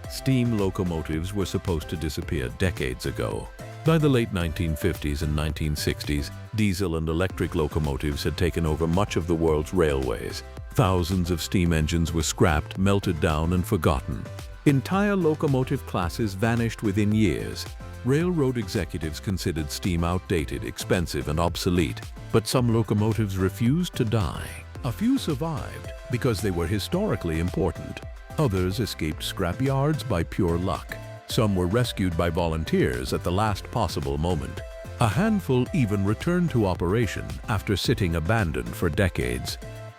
Steam locomotives were supposed to disappear decades ago. By the late 1950s and 1960s, diesel and electric locomotives had taken over much of the world's railways. Thousands of steam engines were scrapped, melted down, and forgotten. Entire locomotive classes vanished within years. Railroad executives considered steam outdated, expensive, and obsolete, but some locomotives refused to die. A few survived because they were historically important. Others escaped scrapyards by pure luck. Some were rescued by volunteers at the last possible moment. A handful even returned to operation after sitting abandoned for decades.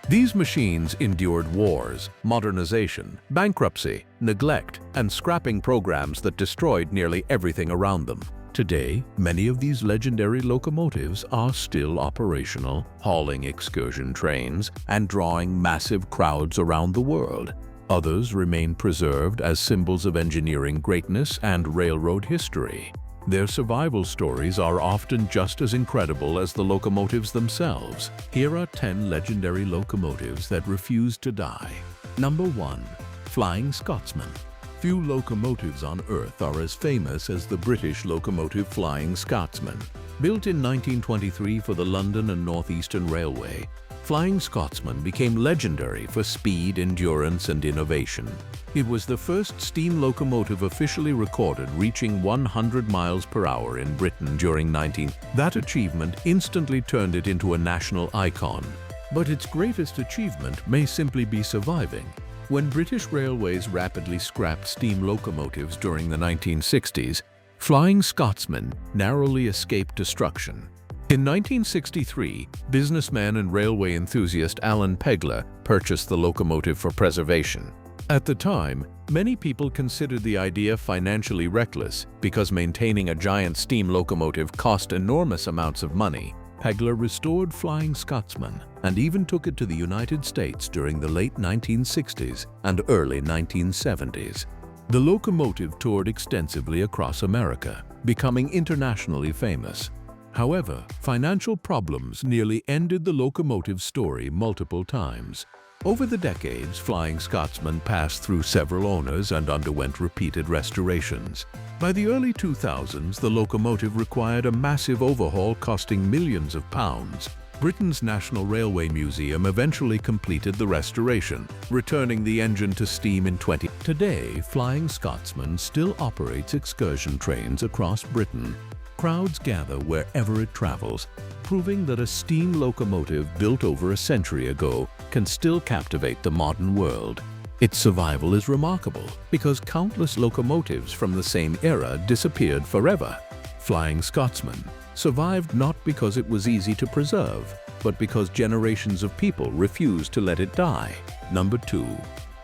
These machines endured wars, modernization, bankruptcy, neglect, and scrapping programs that destroyed nearly everything around them. Today, many of these legendary locomotives are still operational, hauling excursion trains and drawing massive crowds around the world. Others remain preserved as symbols of engineering greatness and railroad history. Their survival stories are often just as incredible as the locomotives themselves. Here are 10 legendary locomotives that refuse to die. Number 1. Flying Scotsman. Few locomotives on Earth are as famous as the British locomotive Flying Scotsman. Built in 1923 for the London and North Eastern Railway, Flying Scotsman became legendary for speed, endurance, and innovation. It was the first steam locomotive officially recorded reaching 100 miles per hour in Britain during 19. That achievement instantly turned it into a national icon. But its greatest achievement may simply be surviving. When British Railways rapidly scrapped steam locomotives during the 1960s, Flying Scotsman narrowly escaped destruction. In 1963, businessman and railway enthusiast Alan Pegler purchased the locomotive for preservation. At the time, many people considered the idea financially reckless because maintaining a giant steam locomotive cost enormous amounts of money. Pegler restored Flying Scotsman and even took it to the United States during the late 1960s and early 1970s. The locomotive toured extensively across America, becoming internationally famous. However, financial problems nearly ended the locomotive's story multiple times. Over the decades, Flying Scotsman passed through several owners and underwent repeated restorations. By the early 2000s, the locomotive required a massive overhaul costing millions of pounds. Britain's National Railway Museum eventually completed the restoration, returning the engine to steam in 20. Today, Flying Scotsman still operates excursion trains across Britain. Crowds gather wherever it travels, proving that a steam locomotive built over a century ago can still captivate the modern world. Its survival is remarkable because countless locomotives from the same era disappeared forever. Flying Scotsman survived not because it was easy to preserve, but because generations of people refused to let it die. Number 2.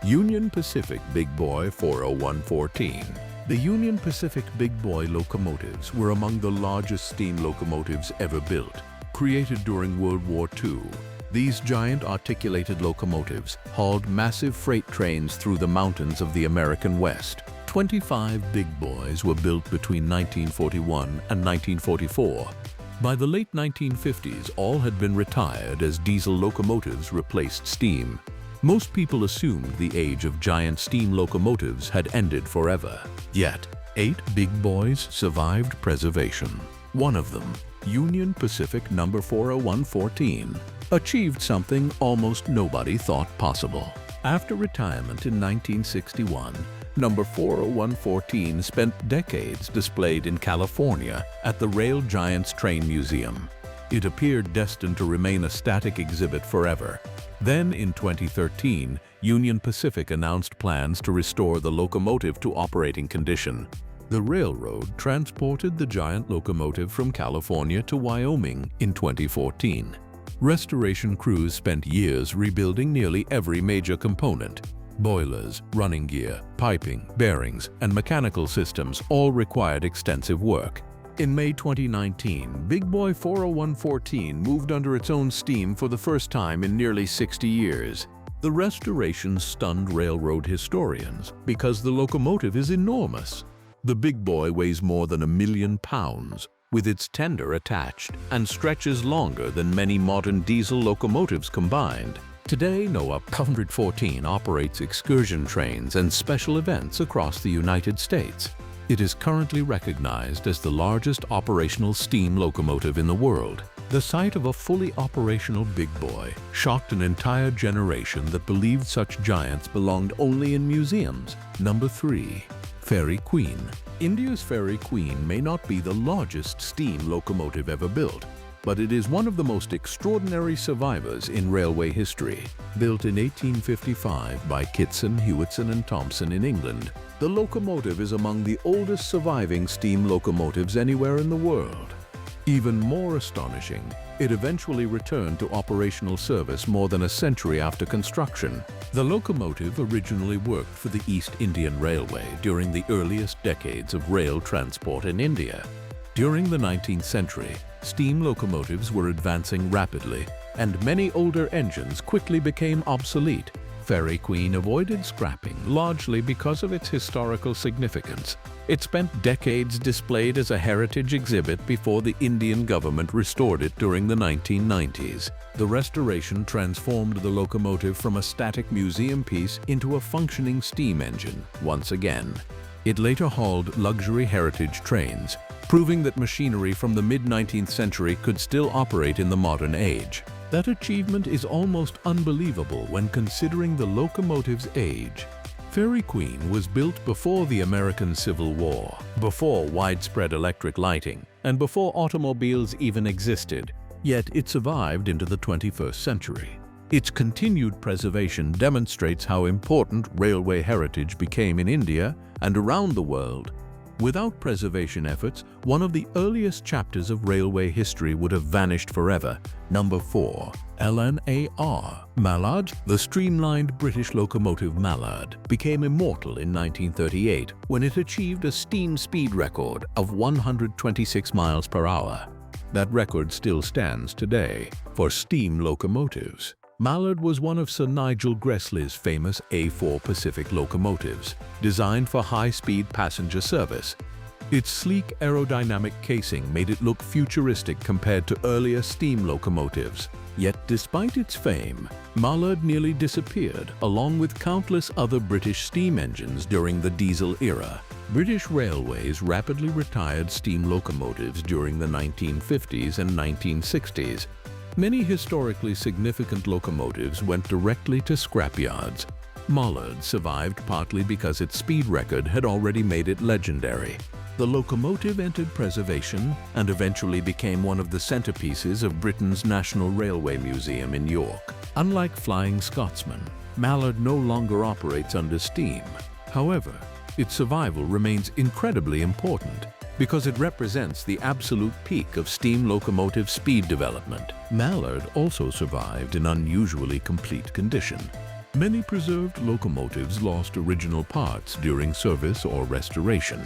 Union Pacific Big Boy 40114. The Union Pacific Big Boy locomotives were among the largest steam locomotives ever built. Created during World War II, these giant articulated locomotives hauled massive freight trains through the mountains of the American West. 25 Big Boys were built between 1941 and 1944. By the late 1950s, all had been retired as diesel locomotives replaced steam. Most people assumed the age of giant steam locomotives had ended forever. Yet, 8 Big Boys survived preservation. One of them, Union Pacific No. 40114, achieved something almost nobody thought possible. After retirement in 1961, No. 40114 spent decades displayed in California at the Rail Giants Train Museum. It appeared destined to remain a static exhibit forever. Then, in 2013, Union Pacific announced plans to restore the locomotive to operating condition. The railroad transported the giant locomotive from California to Wyoming in 2014. Restoration crews spent years rebuilding nearly every major component. Boilers, running gear, piping, bearings, and mechanical systems all required extensive work. In May 2019, Big Boy 40114 moved under its own steam for the first time in nearly 60 years. The restoration stunned railroad historians because the locomotive is enormous. The Big Boy weighs more than 1 million pounds, with its tender attached, and stretches longer than many modern diesel locomotives combined. Today, NOAA 114 operates excursion trains and special events across the United States. It is currently recognized as the largest operational steam locomotive in the world. The sight of a fully operational big boy shocked an entire generation that believed such giants belonged only in museums. Number 3. Fairy Queen. India's Fairy Queen may not be the largest steam locomotive ever built, but it is one of the most extraordinary survivors in railway history. Built in 1855 by Kitson, Hewitson and Thompson in England, the locomotive is among the oldest surviving steam locomotives anywhere in the world. Even more astonishing, it eventually returned to operational service more than a century after construction. The locomotive originally worked for the East Indian Railway during the earliest decades of rail transport in India. During the 19th century, steam locomotives were advancing rapidly, and many older engines quickly became obsolete. Fairy Queen avoided scrapping largely because of its historical significance. It spent decades displayed as a heritage exhibit before the Indian government restored it during the 1990s. The restoration transformed the locomotive from a static museum piece into a functioning steam engine once again. It later hauled luxury heritage trains, proving that machinery from the mid-19th century could still operate in the modern age. That achievement is almost unbelievable when considering the locomotive's age. Fairy Queen was built before the American Civil War, before widespread electric lighting, and before automobiles even existed, yet it survived into the 21st century. Its continued preservation demonstrates how important railway heritage became in India and around the world. Without preservation efforts, one of the earliest chapters of railway history would have vanished forever. Number 4. LNER Mallard. The streamlined British locomotive Mallard became immortal in 1938 when it achieved a steam speed record of 126 miles per hour. That record still stands today. For steam locomotives, Mallard was one of Sir Nigel Gresley's famous A4 Pacific locomotives, designed for high-speed passenger service. Its sleek aerodynamic casing made it look futuristic compared to earlier steam locomotives. Yet despite its fame, Mallard nearly disappeared along with countless other British steam engines during the diesel era. British Railways rapidly retired steam locomotives during the 1950s and 1960s. Many historically significant locomotives went directly to scrapyards. Mallard survived partly because its speed record had already made it legendary. The locomotive entered preservation and eventually became one of the centerpieces of Britain's National Railway Museum in York. Unlike Flying Scotsman, Mallard no longer operates under steam. However, its survival remains incredibly important because it represents the absolute peak of steam locomotive speed development. Mallard also survived in unusually complete condition. Many preserved locomotives lost original parts during service or restoration.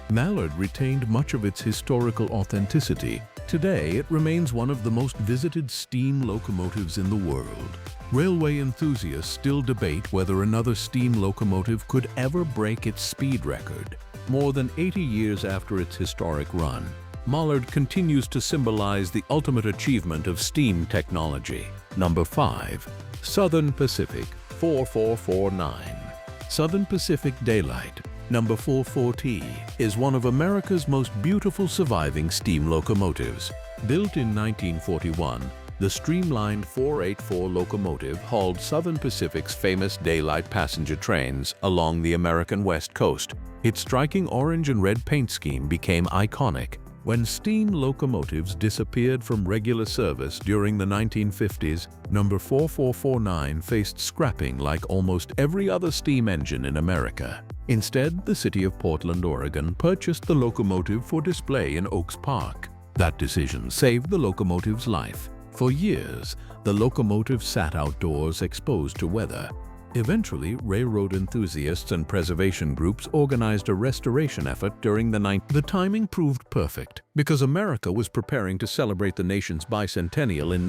Mallard retained much of its historical authenticity. Today, it remains one of the most visited steam locomotives in the world. Railway enthusiasts still debate whether another steam locomotive could ever break its speed record. More than 80 years after its historic run, Mallard continues to symbolize the ultimate achievement of steam technology. Number 5. Southern Pacific 4449. Southern Pacific Daylight Number 440 is one of America's most beautiful surviving steam locomotives. Built in 1941, the streamlined 484 locomotive hauled Southern Pacific's famous daylight passenger trains along the American West Coast. Its striking orange and red paint scheme became iconic. When steam locomotives disappeared from regular service during the 1950s, number 4449 faced scrapping like almost every other steam engine in America. Instead, the city of Portland, Oregon purchased the locomotive for display in Oaks Park. That decision saved the locomotive's life. For years, the locomotive sat outdoors exposed to weather. Eventually, railroad enthusiasts and preservation groups organized a restoration effort during the 19th. The timing proved perfect because America was preparing to celebrate the nation's bicentennial in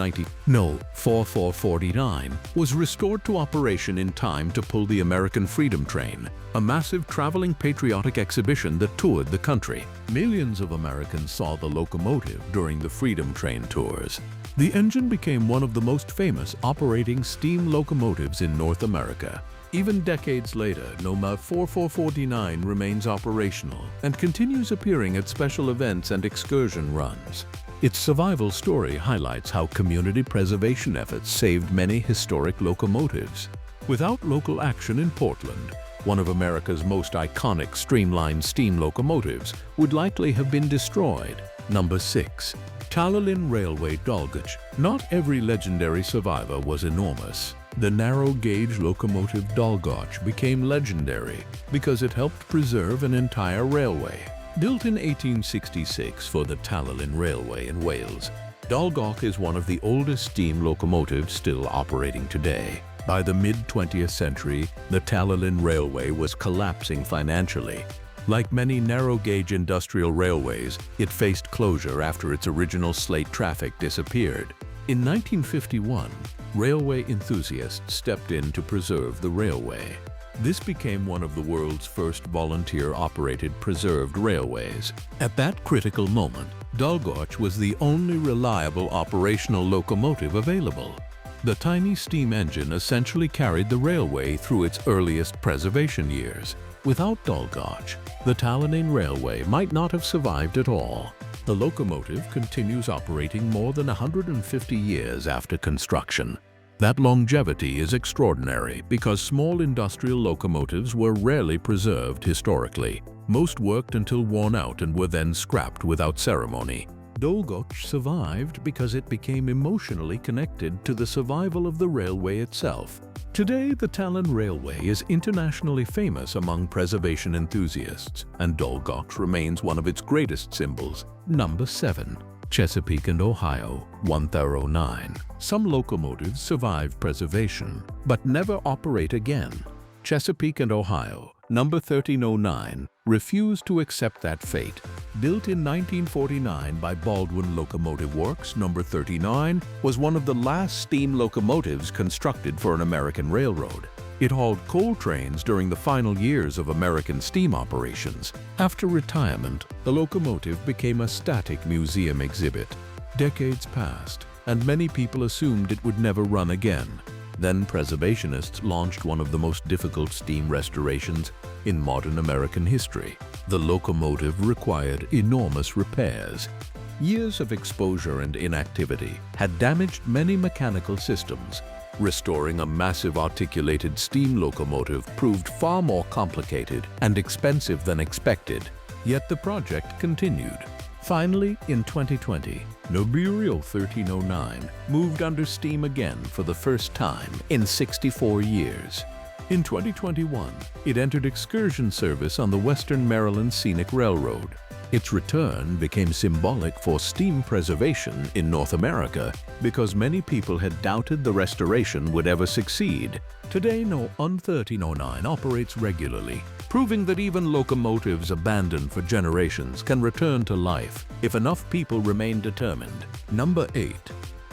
4449 was restored to operation in time to pull the American Freedom Train, a massive traveling patriotic exhibition that toured the country. Millions of Americans saw the locomotive during the Freedom Train tours. The engine became one of the most famous operating steam locomotives in North America. Even decades later, NOMA 4449 remains operational and continues appearing at special events and excursion runs. Its survival story highlights how community preservation efforts saved many historic locomotives. Without local action in Portland, one of America's most iconic streamlined steam locomotives would likely have been destroyed. Number 6. Talyllyn Railway Dolgoch. Not every legendary survivor was enormous. The narrow-gauge locomotive Dolgoch became legendary because it helped preserve an entire railway. Built in 1866 for the Talyllyn Railway in Wales, Dolgoch is one of the oldest steam locomotives still operating today. By the mid-20th century, the Talyllyn Railway was collapsing financially. Like many narrow-gauge industrial railways, it faced closure after its original slate traffic disappeared. In 1951, railway enthusiasts stepped in to preserve the railway. This became one of the world's first volunteer-operated preserved railways. At that critical moment, Dolgoch was the only reliable operational locomotive available. The tiny steam engine essentially carried the railway through its earliest preservation years. Without Dolgoch, the Talyllyn Railway might not have survived at all. The locomotive continues operating more than 150 years after construction. That longevity is extraordinary because small industrial locomotives were rarely preserved historically. Most worked until worn out and were then scrapped without ceremony. Dolgoch survived because it became emotionally connected to the survival of the railway itself. Today, the Talyllyn Railway is internationally famous among preservation enthusiasts, and Dolgoch remains one of its greatest symbols. Number 7. Chesapeake and Ohio, 1009. Some locomotives survive preservation, but never operate again. Chesapeake and Ohio, number 1309, refused to accept that fate. Built in 1949 by Baldwin Locomotive Works, number 39 was one of the last steam locomotives constructed for an American railroad. It hauled coal trains during the final years of American steam operations. After retirement, the locomotive became a static museum exhibit. Decades passed, and many people assumed it would never run again. Then preservationists launched one of the most difficult steam restorations in modern American history. The locomotive required enormous repairs. Years of exposure and inactivity had damaged many mechanical systems. Restoring a massive articulated steam locomotive proved far more complicated and expensive than expected, yet the project continued. Finally, in 2020, Noburio 1309 moved under steam again for the first time in 64 years. In 2021, it entered excursion service on the Western Maryland Scenic Railroad. Its return became symbolic for steam preservation in North America because many people had doubted the restoration would ever succeed. Today, No. 1309 operates regularly, proving that even locomotives abandoned for generations can return to life if enough people remain determined. Number 8.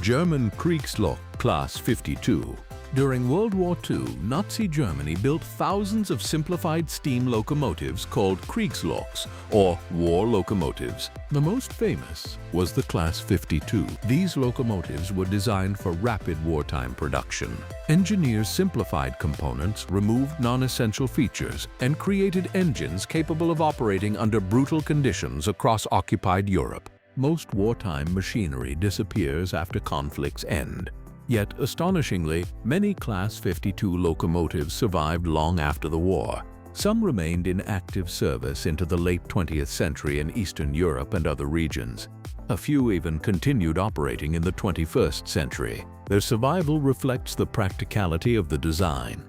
German Kriegslok Class 52. During World War II, Nazi Germany built thousands of simplified steam locomotives called Kriegsloks, or war locomotives. The most famous was the Class 52. These locomotives were designed for rapid wartime production. Engineers simplified components, removed non-essential features, and created engines capable of operating under brutal conditions across occupied Europe. Most wartime machinery disappears after conflicts end. Yet, astonishingly, many Class 52 locomotives survived long after the war. Some remained in active service into the late 20th century in Eastern Europe and other regions. A few even continued operating in the 21st century. Their survival reflects the practicality of the design.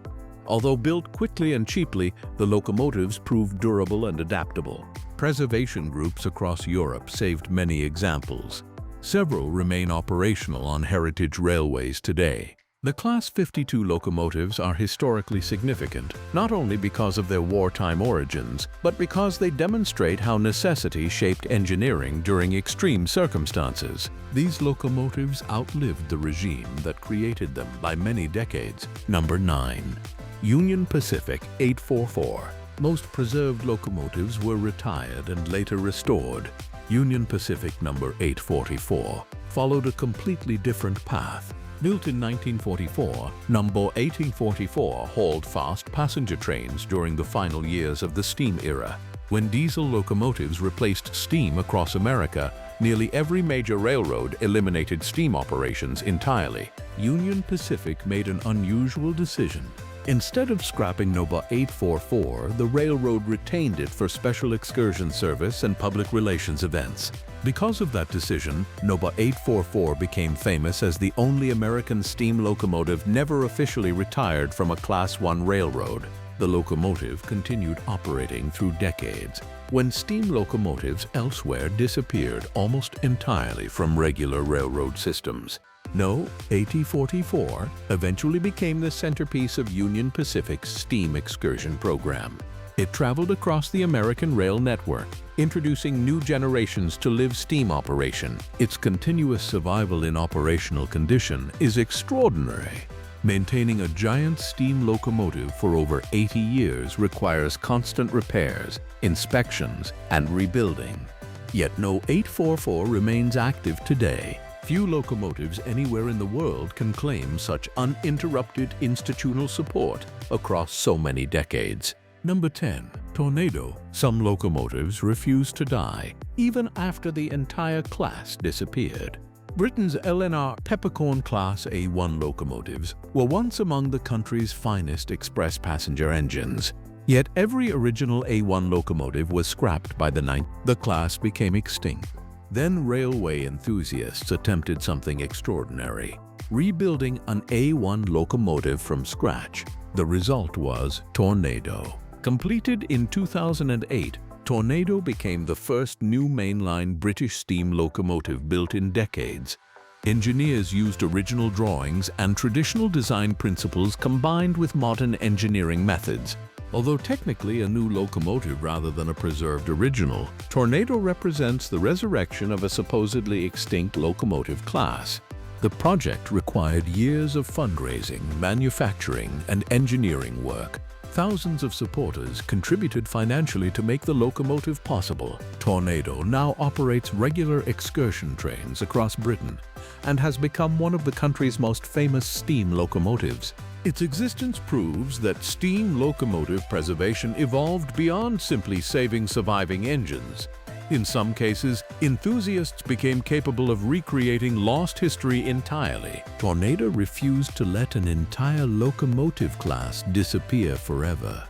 Although built quickly and cheaply, the locomotives proved durable and adaptable. Preservation groups across Europe saved many examples. Several remain operational on heritage railways today. The Class 52 locomotives are historically significant, not only because of their wartime origins, but because they demonstrate how necessity shaped engineering during extreme circumstances. These locomotives outlived the regime that created them by many decades. Number 9. Union Pacific 844. Most preserved locomotives were retired and later restored. Union Pacific number 844 followed a completely different path. Built in 1944, number 1844 hauled fast passenger trains during the final years of the steam era. When diesel locomotives replaced steam across America, nearly every major railroad eliminated steam operations entirely. Union Pacific made an unusual decision. Instead of scrapping number 844, the railroad retained it for special excursion service and public relations events. Because of that decision, number 844 became famous as the only American steam locomotive never officially retired from a Class I railroad. The locomotive continued operating through decades, when steam locomotives elsewhere disappeared almost entirely from regular railroad systems. No, 1844 eventually became the centerpiece of Union Pacific's steam excursion program. It traveled across the American rail network, introducing new generations to live steam operation. Its continuous survival in operational condition is extraordinary. Maintaining a giant steam locomotive for over 80 years requires constant repairs, inspections, and rebuilding. Yet no 844 remains active today. Few locomotives anywhere in the world can claim such uninterrupted institutional support across so many decades. Number 10. Tornado. Some locomotives refuse to die, even after the entire class disappeared. Britain's LNER Peppercorn Class A1 locomotives were once among the country's finest express passenger engines. Yet every original A1 locomotive was scrapped by the 9th. The class became extinct. Then railway enthusiasts attempted something extraordinary, rebuilding an A1 locomotive from scratch. The result was Tornado. Completed in 2008, Tornado became the first new mainline British steam locomotive built in decades. Engineers used original drawings and traditional design principles combined with modern engineering methods. Although technically a new locomotive rather than a preserved original, Tornado represents the resurrection of a supposedly extinct locomotive class. The project required years of fundraising, manufacturing, and engineering work. Thousands of supporters contributed financially to make the locomotive possible. Tornado now operates regular excursion trains across Britain and has become one of the country's most famous steam locomotives. Its existence proves that steam locomotive preservation evolved beyond simply saving surviving engines. In some cases, enthusiasts became capable of recreating lost history entirely. Tornado refused to let an entire locomotive class disappear forever.